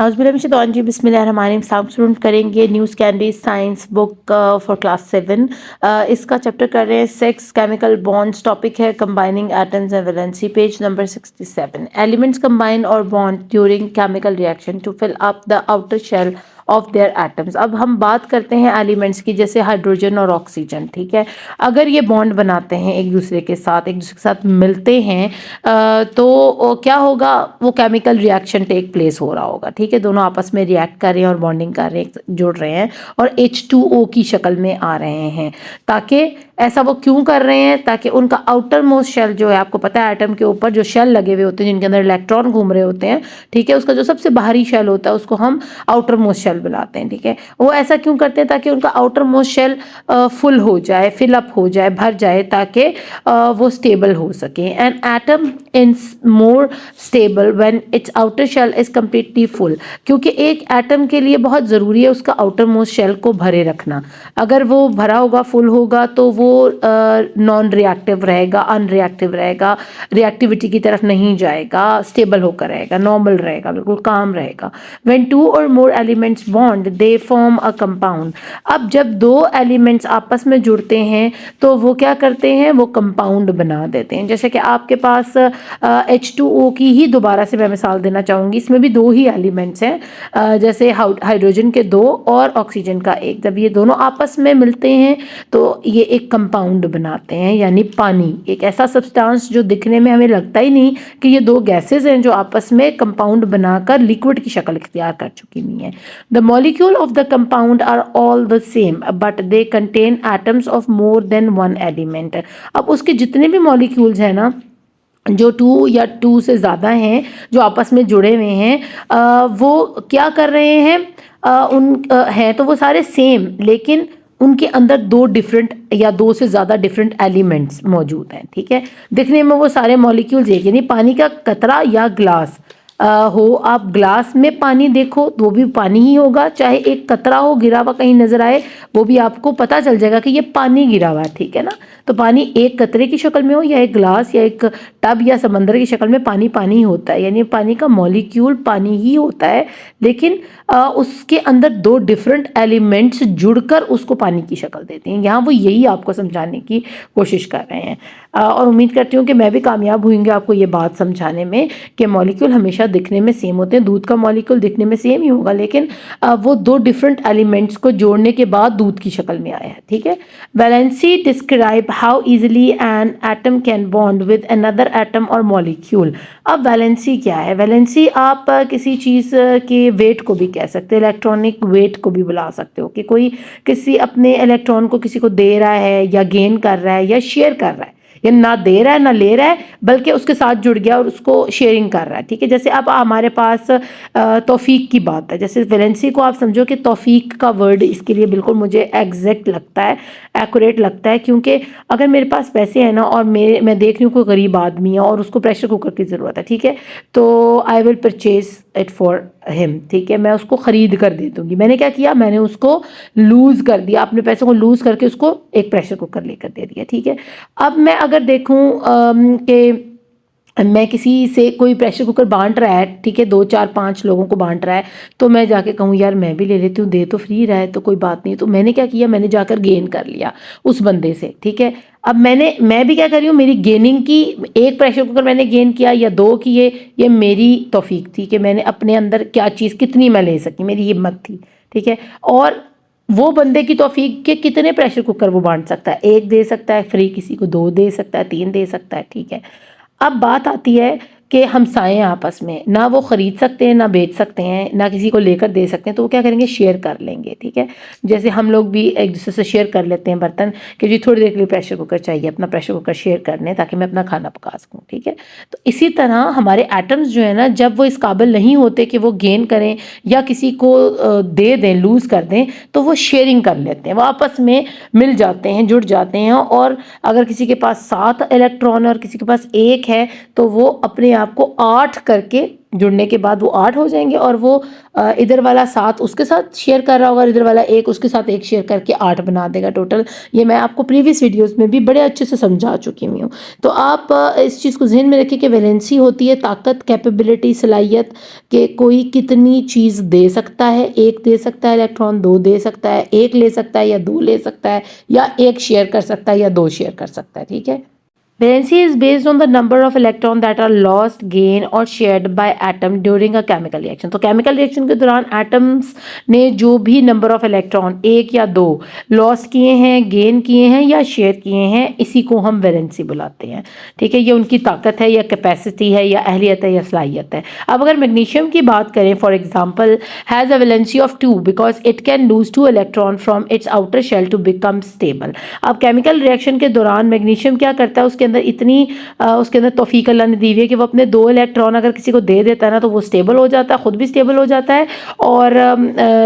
जी बिस्मिल्लाहिर्रहमानिर्रहीम। Sound student करेंगे news candy science book for class 7। इसका चैप्टर कर रहे हैं सेक्स केमिकल बॉन्ड्स। टॉपिक है combining atoms and valency. Page number 67। Elements combine और bond during chemical reaction to fill up the outer shell of their atoms. अब हम बात करते हैं एलिमेंट्स की, जैसे हाइड्रोजन और ऑक्सीजन। ठीक है, अगर ये बॉन्ड बनाते हैं एक दूसरे के साथ मिलते हैं तो क्या होगा, वो केमिकल रिएक्शन टेक प्लेस हो रहा होगा। ठीक है, दोनों आपस में रिएक्ट कर रहे हैं और बॉन्डिंग कर रहे हैं, जुड़ रहे हैं और H2O की शक्ल में आ रहे हैं। ताकि ऐसा वो क्यों कर रहे हैं, ताकि उनका आउटर मोस्ट शेल जो है, आपको पता है एटम के ऊपर जो शेल लगे हुए होते हैं जिनके अंदर इलेक्ट्रॉन घूम रहे होते हैं, ठीक है, उसका जो सबसे बाहरी शेल होता है उसको हम आउटर मोस्ट शेल बुलाते हैं। ठीक है, वो ऐसा क्यों करते हैं, ताकि उनका आउटर मोस्ट शेल फुल हो जाए, फिलअप हो जाए, भर जाए, ताकि वो स्टेबल हो सके। And atom is more stable when its outer shell is completely full, क्योंकि एक एटम के लिए बहुत ज़रूरी है उसका आउटर मोस्ट शेल को भरे रखना। अगर वो भरा होगा, फुल होगा, तो वो नॉन रिएक्टिव रहेगा, अनरिएक्टिव रहेगा, रिएक्टिविटी की तरफ नहीं जाएगा, स्टेबल होकर रहेगा, नॉर्मल रहेगा, बिल्कुल काम रहेगा। व्हेन टू और more elements bond they form a compound. अब जब दो एलिमेंट्स आपस में जुड़ते हैं तो वो क्या करते हैं, वो कंपाउंड बना देते हैं। जैसे कि आपके पास H2O की ही दोबारा से मैं मिसाल देना चाहूँगी, इसमें भी दो ही एलिमेंट्स हैं, जैसे हाइड्रोजन के दो और ऑक्सीजन का एक। जब ये दोनों आपस में मिलते हैं तो ये एक कंपाउंड बनाते हैं, यानी पानी, एक ऐसा सब्सटेंस जो दिखने में हमें लगता ही नहीं कि ये दो गैसेज हैं, जो आपस में कंपाउंड बनाकर लिक्विड की शक्ल इख्तियार कर चुकी हुई हैं। The molecule of the compound are all the same but they contain atoms of more than one element. अब उसके जितने भी मॉलिक्यूल्स हैं ना, जो टू या टू से ज़्यादा हैं, जो आपस में जुड़े हुए हैं, वो क्या कर रहे हैं, हैं तो वो सारे सेम, लेकिन उनके अंदर दो डिफरेंट या दो से ज़्यादा डिफरेंट एलिमेंट्स मौजूद हैं। ठीक है, दिखने में वो सारे मॉलिक्यूल्स एक, यानी पानी का कतरा या ग्लास हो, आप ग्लास में पानी देखो तो वो भी पानी ही होगा, चाहे एक कतरा हो गिरा हुआ कहीं नजर आए, वो भी आपको पता चल जाएगा कि ये पानी गिरा हुआ है। ठीक है ना, तो पानी एक कतरे की शक्ल में हो या एक ग्लास या एक टब या समंदर की शक्ल में, पानी पानी होता है, यानी पानी का मॉलिक्यूल पानी ही होता है, लेकिन उसके अंदर दो डिफरेंट एलिमेंट्स जुड़कर उसको पानी की शक्ल देते हैं। यहाँ वो यही आपको समझाने की कोशिश कर रहे हैं, और उम्मीद करती हूँ कि मैं भी कामयाब हुई आपको ये बात समझाने में कि मॉलिक्यूल हमेशा दिखने में सेम होते हैं। दूध का मॉलिक्यूल दिखने में सेम ही होगा, लेकिन वो दो डिफरेंट एलिमेंट्स को जोड़ने के बाद दूध की शक्ल में आया है। ठीक है, valency describe how easily an atom can bond with another atom और मॉलिक्यूल। अब वैलेंसी क्या है, वैलेंसी आप किसी चीज़ के वेट को भी कह सकते हैं, इलेक्ट्रॉनिक वेट को भी बुला सकते हो, कि कोई किसी अपने इलेक्ट्रॉन को किसी को दे रहा है या गेन कर रहा है या शेयर कर रहा है, या ना दे रहा है ना ले रहा है, बल्कि उसके साथ जुड़ गया और उसको शेयरिंग कर रहा है। ठीक है, जैसे अब हमारे पास तौफीक की बात है, जैसे वैलेंसी को आप समझो कि तौफीक का वर्ड इसके लिए बिल्कुल मुझे एग्जैक्ट लगता है, एक्यूरेट लगता है, क्योंकि अगर मेरे पास पैसे हैं ना और मैं देख रही हूँ कोई गरीब आदमी है और उसको प्रेशर कुकर की ज़रूरत है, ठीक है, तो I will purchase it for him. ठीक है, मैं उसको ख़रीद कर दे दूँगी। मैंने क्या किया, मैंने उसको लूज़ कर दिया, अपने पैसों को लूज़ करके उसको एक प्रेशर कुकर लेकर दे दिया। ठीक है, अब मैं अगर देखूं कि मैं किसी से कोई प्रेशर कुकर बांट रहा है, ठीक है, 2 4 5 लोगों को बांट रहा है, तो मैं जाके कहूँ यार मैं भी ले लेती हूँ, दे तो फ्री रहा है तो कोई बात नहीं। तो मैंने क्या किया, मैंने जाकर गेन कर लिया उस बंदे से। ठीक है, अब मैं भी क्या कर रही हूँ, मेरी गेनिंग की, एक प्रेशर कुकर मैंने गेन किया या दो किए, ये मेरी तौफीक थी कि मैंने अपने अंदर क्या चीज़ कितनी मैं ले सकी, मेरी हिम्मत थी। ठीक है, और वो बंदे की तौफीक के कितने प्रेशर कुकर वो बांट सकता है, एक दे सकता है फ्री, किसी को 2 दे सकता है, 3 दे सकता है। ठीक है, अब बात आती है कि हमसाए आपस में ना वो ख़रीद सकते हैं, ना बेच सकते हैं, ना किसी को लेकर दे सकते हैं, तो वो क्या करेंगे, शेयर कर लेंगे। ठीक है, जैसे हम लोग भी एक दूसरे से शेयर कर लेते हैं बर्तन, कि जी थोड़ी देर के लिए प्रेशर कुकर चाहिए, अपना प्रेशर कुकर शेयर कर लें ताकि मैं अपना खाना पका सकूँ। ठीक है, तो इसी तरह हमारे एटम्स जो है ना, जब वो इस काबिल नहीं होते कि वो गेन करें या किसी को दे दें, लूज़ कर दें, तो वो शेयरिंग कर लेते हैं, वो आपस में मिल जाते हैं, जुड़ जाते हैं, और अगर किसी के पास 7 इलेक्ट्रॉन और किसी के पास 1 है तो वो अपने आप को 8 करके जुड़ने के बाद वो 8 हो जाएंगे, और वो इधर वाला 7 उसके साथ शेयर कर रहा होगा, इधर वाला 1 उसके साथ 1 शेयर करके 8 बना देगा टोटल। ये मैं आपको प्रीवियस वीडियोस में भी बड़े अच्छे से समझा चुकी हुई हूँ। तो आप इस चीज़ को जहन में रखिए कि वैलेंसी होती है ताकत, कैपेबिलिटी, सलाहियत कि कोई कितनी चीज़ दे सकता है। 1 दे सकता है इलेक्ट्रॉन, 2 दे सकता है, 1 ले सकता है या 2 ले सकता है, या 1 शेयर कर सकता है या 2 शेयर कर सकता है, ठीक है। Valency is based on the number of electrons that are lost, gained or shared by atom during a chemical reaction. तो chemical reaction के दौरान atoms ने जो भी number of electron 1 या 2 lost किए हैं, gain किए हैं या share किए हैं, इसी को हम valency बुलाते हैं, ठीक है। ये उनकी ताकत है या capacity है या अहलियत है या सलाहियत है। अब अगर मैग्नीशियम की बात करें, for example has a valency of 2 because it can lose 2 electron from its outer shell to become stable. अब chemical reaction के दौरान मैग्नीशियम क्या करता है, उसके अंदर इतनी उसके अंदर तौफीक अल्लाह ने दी हुई है कि वो अपने 2 इलेक्ट्रॉन अगर किसी को दे देता है ना, तो वो स्टेबल हो जाता है, खुद भी स्टेबल हो जाता है, और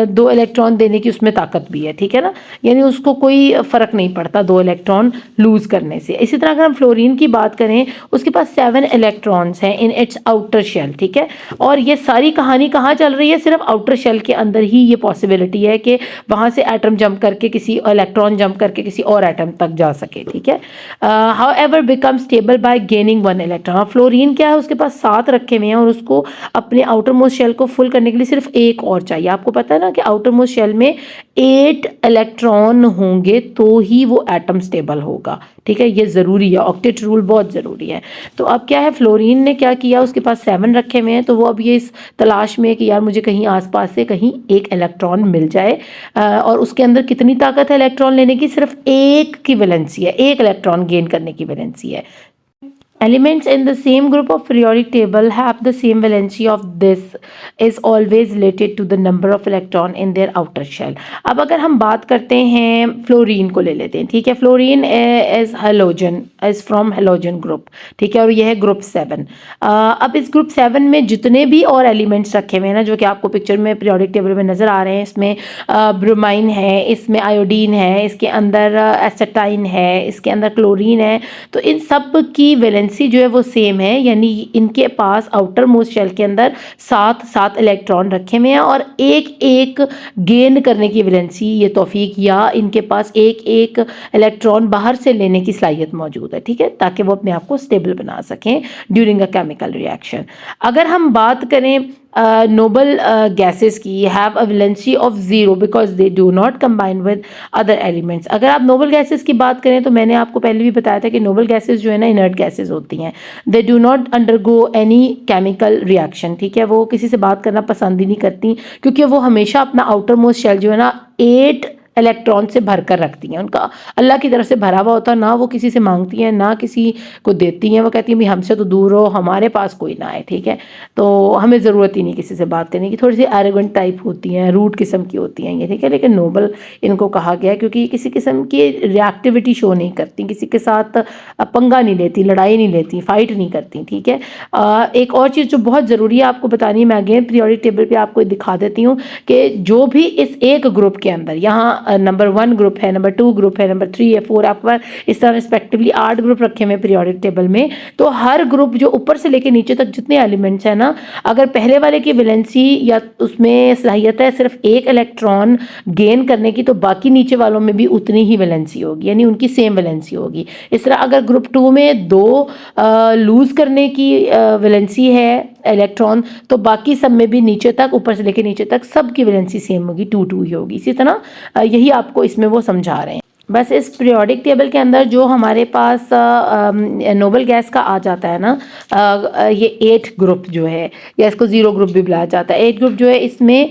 2 इलेक्ट्रॉन देने की उसमें ताकत भी है, ठीक है ना। यानी उसको कोई फ़र्क नहीं पड़ता 2 इलेक्ट्रॉन लूज़ करने से। इसी तरह अगर हम फ्लोरीन की बात करें, उसके पास 7 इलेक्ट्रॉन्स हैं इन इट्स आउटर शेल, ठीक है। और ये सारी कहानी कहाँ चल रही है, सिर्फ आउटर शेल के अंदर ही ये पॉसिबिलिटी है कि वहाँ से एटम जंप करके किसी इलेक्ट्रॉन जंप करके किसी और एटम तक जा सके, ठीक है। However become stable bye gaining 1 electron. Fluorine क्या है, उसके पास 7 रखे हुए हैं और उसको अपने आउटर मोस्ट शेल को फुल करने के लिए सिर्फ 1 और चाहिए। आपको पता है ना कि आउटर मोस्ट शेल में 8 इलेक्ट्रॉन होंगे तो ही वो एटम स्टेबल होगा, ठीक है। ये ज़रूरी है, ऑक्टेट रूल बहुत ज़रूरी है। तो अब क्या है, फ्लोरीन ने क्या किया, उसके पास 7 रखे हुए हैं, तो वो अब ये इस तलाश में कि यार मुझे कहीं आसपास से कहीं 1 इलेक्ट्रॉन मिल जाए, और उसके अंदर कितनी ताकत है इलेक्ट्रॉन लेने की, सिर्फ 1 की वैलेंसी है, 1 इलेक्ट्रॉन गेन करने की वैलेंसी है। Elements in the same group of periodic table have the same valency of this is always related to the number of electron in their outer shell. अब अगर हम बात करते हैं फ्लोरीन को ले लेते हैं, ठीक है। Fluorine is halogen, is from halogen group, ठीक है, और यह है ग्रुप 7। अब इस ग्रुप 7 में जितने भी और एलिमेंट्स रखे हुए हैं ना, जो कि आपको पिक्चर में पीरियोडिक टेबल में नज़र आ रहे हैं, इसमें ब्रोमाइन है, इसमें आयोडीन है, इसके अंदर एसेटाइन है, इसके अंदर क्लोरीन है, तो इन सब की वैलेंसी जो है वो सेम है। यानी इनके पास आउटर मोस्ट शेल के अंदर 7 इलेक्ट्रॉन रखे हुए हैं और एक गेन करने की वैलेंसी, ये तौफीक या इनके पास एक इलेक्ट्रॉन बाहर से लेने की सलाहियत मौजूद है, ठीक है, ताकि वो अपने आप को स्टेबल बना सकें ड्यूरिंग अ केमिकल रिएक्शन। अगर हम बात करें noble gases की, have a valency of 0 because they do not combine with other elements। अगर आप noble gases की बात करें तो मैंने आपको पहले भी बताया था कि noble gases जो है ना inert gases होती हैं, they do not undergo any chemical reaction, ठीक है। वो किसी से बात करना पसंद ही नहीं करती, क्योंकि वो हमेशा अपना outer most shell जो है ना 8 इलेक्ट्रॉन से भर कर रखती हैं। उनका अल्लाह की तरफ से भरा हुआ होता है, ना वो किसी से मांगती हैं ना किसी को देती हैं। वो कहती हैं भाई हमसे तो दूर हो, हमारे पास कोई ना आए, ठीक है। तो हमें ज़रूरत ही नहीं किसी से बात करने की। थोड़ी सी एरोगेंट टाइप होती हैं, रूट किस्म की होती हैं ये, ठीक है। लेकिन नोबल इनको कहा गया है क्योंकि किसी किस्म की रिएक्टिविटी शो नहीं करती, किसी के साथ पंगा नहीं लेती, लड़ाई नहीं लेती, फाइट नहीं करती, ठीक है। एक और चीज़ जो बहुत ज़रूरी है आपको बतानी है, मैं अगेन पीरियोडिक टेबल पर आपको दिखा देती हूँ कि जो भी इस एक ग्रुप के अंदर, यहाँ नंबर 1 ग्रुप है, नंबर 2 ग्रुप है, नंबर 3 है, 4 आपके पास इस तरह रिस्पेक्टिवली 8 ग्रुप रखे हुए पीरियोडिक टेबल में। तो हर ग्रुप जो ऊपर से लेके नीचे तक जितने एलिमेंट्स हैं ना, अगर पहले वाले की वैलेंसी या उसमें सलाहियत है सिर्फ 1 इलेक्ट्रॉन गेन करने की, तो बाकी नीचे वालों में भी उतनी ही वैलेंसी होगी, यानी उनकी सेम वैलेंसी होगी। इस तरह अगर ग्रुप 2 में 2 लूज़ करने की वैलेंसी है इलेक्ट्रॉन, तो बाकी सब में भी नीचे तक, ऊपर से लेके नीचे तक सब की वैलेंसी सेम होगी, 2 ही होगी। इसी तरह यही आपको इसमें वो समझा रहे हैं। बस इस पीरियोडिक टेबल के अंदर जो हमारे पास नोबल गैस का आ जाता है ना, ये 8 ग्रुप जो है, या इसको 0 ग्रुप भी बुलाया जाता है। 8 ग्रुप जो है इसमें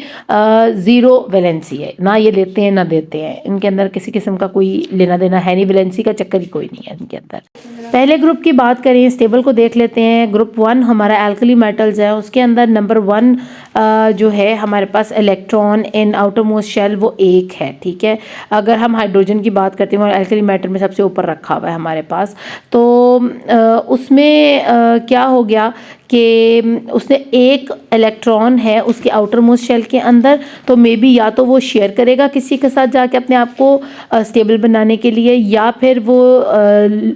0 वैलेंसी है, ना ये लेते हैं ना देते हैं, इनके अंदर किसी किस्म का कोई लेना देना है नहीं, वैलेंसी का चक्कर ही कोई नहीं है इनके अंदर। पहले ग्रुप की बात करें, इस टेबल को देख लेते हैं। ग्रुप 1 हमारा एल्कली मेटल्स है, उसके अंदर नंबर 1 जो है हमारे पास electron in outermost shell वो 1 है, ठीक है। अगर हम हाइड्रोजन की बात करते हैं और एल्कली मेटल में सबसे ऊपर रखा हुआ है हमारे पास, तो उसमें क्या हो गया कि उसने 1 इलेक्ट्रॉन है उसके आउटर मोस्ट शेल के अंदर, तो मे बी या तो वो शेयर करेगा किसी के साथ जाके अपने आप को स्टेबल बनाने के लिए, या फिर वो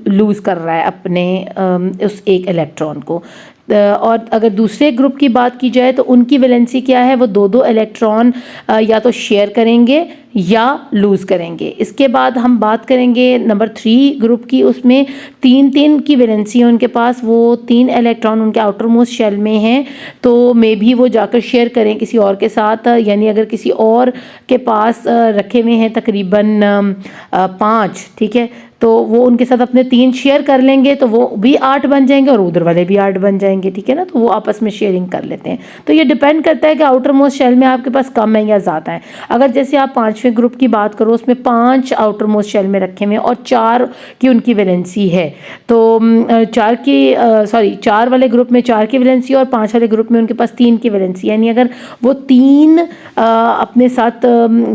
लूज़ कर रहा है अपने उस 1 इलेक्ट्रॉन को। और अगर दूसरे ग्रुप की बात की जाए तो उनकी वैलेंसी क्या है, वो दो दो इलेक्ट्रॉन या तो शेयर करेंगे या लूज़ करेंगे। इसके बाद हम बात करेंगे नंबर 3 ग्रुप की, उसमें 3 की वैलेंसी है उनके पास, वो 3 इलेक्ट्रॉन उनके आउटर मोस्ट शेल में हैं, तो मे भी वो जाकर शेयर करें किसी और के साथ, यानी अगर किसी और के पास रखे हुए हैं तकरीबन 5, ठीक है, तो वो उनके साथ अपने 3 शेयर कर लेंगे तो वो भी 8 बन जाएंगे और उधर वाले भी 8 बन जाएंगे, ठीक है ना, तो वो आपस में शेयरिंग कर लेते हैं। तो ये डिपेंड करता है कि आउटर मोस्ट शेल में आपके पास कम है या ज़्यादा है। अगर जैसे आप 5वें ग्रुप की बात करो, उसमें 5 आउटर मोस्ट शेल में रखे हुए हैं और 4 की उनकी वैलेंसी है, तो 4 वाले ग्रुप में 4 की वैलेंसी और 5 वाले ग्रुप में उनके पास 3 की वैलेंसी, यानी अगर वो 3 अपने साथ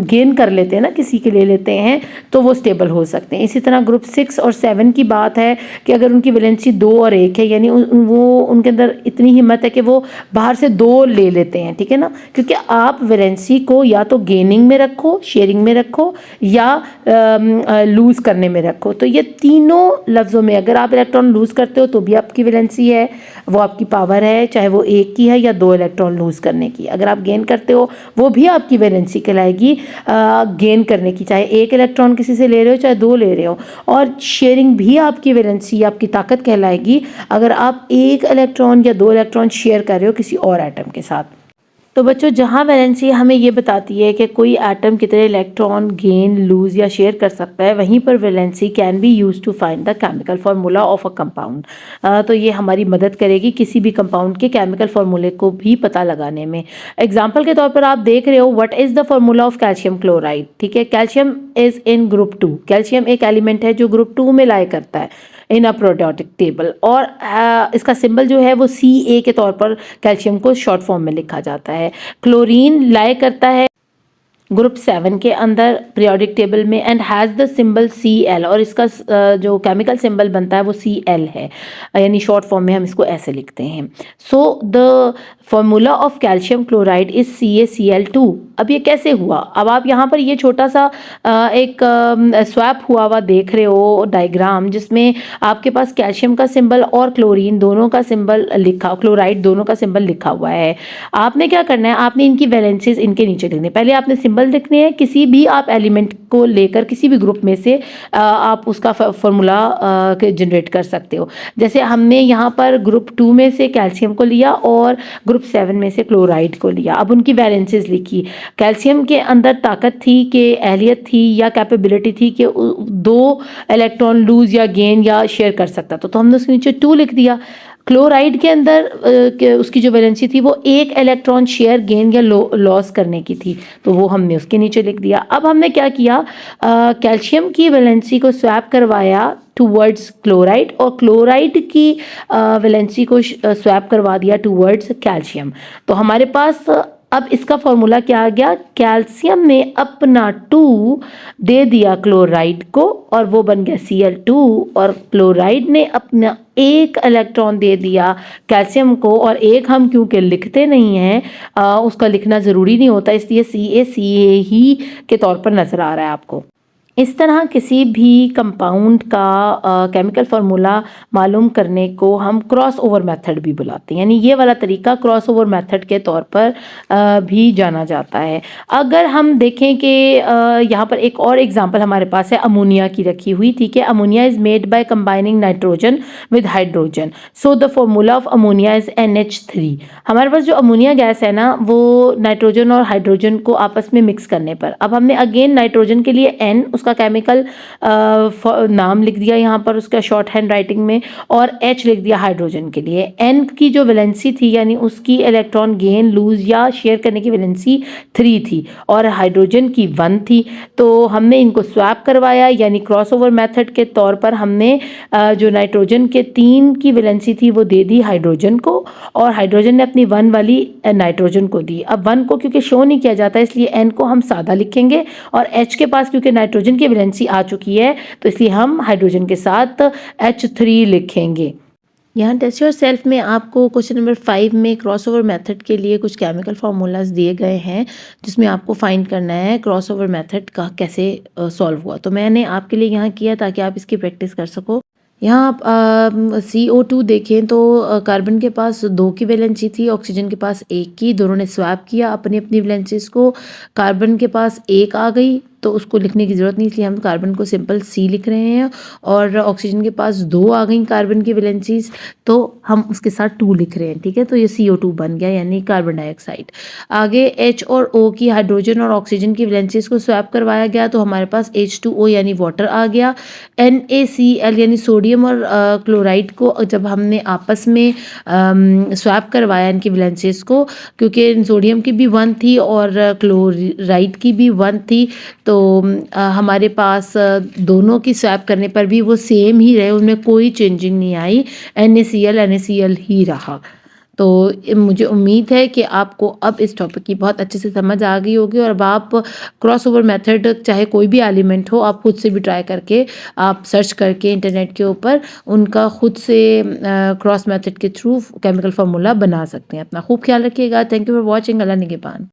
गेन कर लेते हैं ना, किसी के ले लेते हैं, तो वो स्टेबल हो सकते हैं। इसी तरह ग्रुप 6 और 7 की बात है कि अगर उनकी वैलेंसी 2 और 1 है, यानी वो उनके अंदर इतनी हिम्मत है कि वो बाहर से 2 ले लेते हैं, ठीक है ना, क्योंकि आप वैलेंसी को या तो गेनिंग में रखो, शेयरिंग में रखो, या लूज़ करने में रखो। तो ये तीनों लफ्ज़ों में अगर आप इलेक्ट्रॉन लूज़ करते हो तो भी आपकी वैलेंसी है, वो आपकी पावर है, चाहे वो 1 की है या 2 इलेक्ट्रॉन लूज़ करने की। अगर आप गेन करते हो वो भी आपकी वैलेंसी कहलाएगी गेन करने की, चाहे 1 इलेक्ट्रॉन किसी से ले रहे हो चाहे 2 ले रहे हो। और शेयरिंग भी आपकी वैलेंसी, आपकी ताकत कहलाएगी अगर आप 1 इलेक्ट्रॉन या 2 इलेक्ट्रॉन शेयर कर रहे हो किसी और एटम के साथ। तो बच्चों, जहाँ वैलेंसी हमें ये बताती है कि कोई एटम कितने इलेक्ट्रॉन गेन, लूज़ या शेयर कर सकता है, वहीं पर valency can be use to find the chemical formula of a compound. तो ये हमारी मदद करेगी किसी भी कंपाउंड के केमिकल फार्मूले को भी पता लगाने में। एग्जाम्पल के तौर पर आप देख रहे हो, what is the formula of calcium chloride, ठीक है, calcium is in group 2। Calcium एक एलिमेंट है जो ग्रुप 2 में लाई करता है इन अ प्रोटोटिक टेबल, और इसका सिंबल जो है वो Ca के तौर पर कैल्शियम को शॉर्ट फॉर्म में लिखा जाता है। क्लोरीन लाई करता है ग्रुप 7 के अंदर पीरियोडिक टेबल में and has the symbol Cl, और इसका जो केमिकल सिंबल बनता है वो Cl है, यानी शॉर्ट फॉर्म में हम इसको ऐसे लिखते हैं। So the formula of calcium chloride is CaCl2। अब ये कैसे हुआ? अब आप यहाँ पर ये छोटा सा एक स्वैप हुआ हुआ देख रहे हो डायग्राम, जिसमें आपके पास कैल्शियम का सिंबल और क्लोरीन दोनों का सिंबल लिखा, क्लोराइड दोनों का सिंबल लिखा हुआ है। आपने क्या करना है, आपने इनकी वैलेंसीज इनके नीचे लिखनी है। पहले आपने सिंबल लिखने हैं, किसी भी आप एलिमेंट को लेकर किसी भी ग्रुप में से आप उसका फॉर्मूला जनरेट कर सकते हो। जैसे हमने यहाँ पर ग्रुप 2 में से कैल्शियम को लिया और ग्रुप 7 में से क्लोराइड को लिया। अब उनकी वैलेंसीज लिखी। कैल्शियम के अंदर ताकत थी कि अहलियत थी या कैपेबिलिटी थी कि 2 इलेक्ट्रॉन लूज या गेन या शेयर कर सकता था, तो हमने उसके नीचे 2 लिख दिया। क्लोराइड के अंदर उसकी जो वैलेंसी थी वो 1 इलेक्ट्रॉन शेयर गेन या लॉस करने की थी, तो वो हमने उसके नीचे लिख दिया। अब हमने क्या किया, कैल्शियम की वैलेंसी को स्वैप करवाया टूवर्ड्स क्लोराइड और क्लोराइड की वैलेंसी को स्वैप करवा दिया टूवर्ड्स कैल्शियम। तो हमारे पास अब इसका फॉर्मूला क्या आ गया, कैल्शियम ने अपना 2 दे दिया क्लोराइड को और वो बन गया Cl2, और क्लोराइड ने अपना 1 इलेक्ट्रॉन दे दिया कैल्शियम को, और 1 हम क्योंकि लिखते नहीं हैं, उसका लिखना ज़रूरी नहीं होता, इसलिए Ca ही के तौर पर नज़र आ रहा है आपको। इस तरह किसी भी कंपाउंड का केमिकल फार्मूला मालूम करने को हम क्रॉस ओवर मेथड भी बुलाते हैं, यानी ये वाला तरीका क्रॉस ओवर मेथड के तौर पर भी जाना जाता है। अगर हम देखें कि यहाँ पर एक और एग्जांपल हमारे पास है अमोनिया की रखी हुई, ठीक है। Ammonia is made by combining nitrogen with hydrogen, so the formula of ammonia is NH3। हमारे पास जो अमोनिया गैस है ना, वो नाइट्रोजन और हाइड्रोजन को आपस में मिक्स करने पर, अब हमने अगेन नाइट्रोजन के लिए N उसका केमिकल नाम लिख दिया यहाँ पर उसका शॉर्ट हैंड राइटिंग में, और H लिख दिया हाइड्रोजन के लिए। N की जो वैलेंसी थी यानी उसकी इलेक्ट्रॉन गेन, लूज या शेयर करने की वैलेंसी 3 थी और हाइड्रोजन की 1 थी, तो हमने इनको स्वैप करवाया, यानी क्रॉसओवर मेथड के तौर पर हमने जो नाइट्रोजन के 3 की वैलेंसी थी वो दे दी हाइड्रोजन को, और हाइड्रोजन ने अपनी 1 वाली नाइट्रोजन को दी। अब 1 को क्योंकि शो नहीं किया जाता इसलिए N को हम सादा लिखेंगे, और H के पास क्योंकि नाइट्रोजन की वैलेंसी आ चुकी है तो इसलिए हम हाइड्रोजन के साथ H3 लिखेंगे। यहाँ टेस्ट योर सेल्फ में आपको क्वेश्चन नंबर 5 में क्रॉसओवर मेथड के लिए कुछ केमिकल फार्मूलाज दिए गए हैं, जिसमें आपको फाइंड करना है क्रॉसओवर मेथड का कैसे सॉल्व हुआ। तो मैंने आपके लिए यहाँ किया ताकि आप इसकी प्रैक्टिस कर सको। यहाँ आप CO2 देखें तो कार्बन के पास 2 की वैलेंसी थी, ऑक्सीजन के पास 1 की, दोनों ने स्वैप किया अपनी-अपनी वैलेंसीज़ को, कार्बन के पास 1 आ गई, तो उसको लिखने की ज़रूरत नहीं, इसलिए हम कार्बन को सिंपल C लिख रहे हैं और ऑक्सीजन के पास 2 आ गई कार्बन की वैलेंसीज़, तो हम उसके साथ 2 लिख रहे हैं, ठीक है? तो ये CO2 बन गया यानी कार्बन डाइऑक्साइड। आगे H और O की हाइड्रोजन और ऑक्सीजन की वैलेंसीज़ को स्वैप करवाया गया, तो हमारे पास H2O यानी वाटर आ गया। NaCl यानी सोडियम और क्लोराइड को जब हमने आपस में स्वैप करवाया इनकी वैलेंसीज़ को, क्योंकि सोडियम की भी 1 थी और क्लोराइड की भी 1 थी, तो हमारे पास दोनों की स्वैप करने पर भी वो सेम ही रहे, उनमें कोई चेंजिंग नहीं आई, NaCl ही रहा। तो मुझे उम्मीद है कि आपको अब इस टॉपिक की बहुत अच्छे से समझ आ गई होगी और अब आप क्रॉस ओवर मेथड चाहे कोई भी एलिमेंट हो, आप खुद से भी ट्राई करके, आप सर्च करके इंटरनेट के ऊपर उनका खुद से क्रॉस मेथड के थ्रू केमिकल फार्मूला बना सकते हैं। अपना खूब ख्याल रखिएगा। Thank you for watching. अल्लाह निगहबान।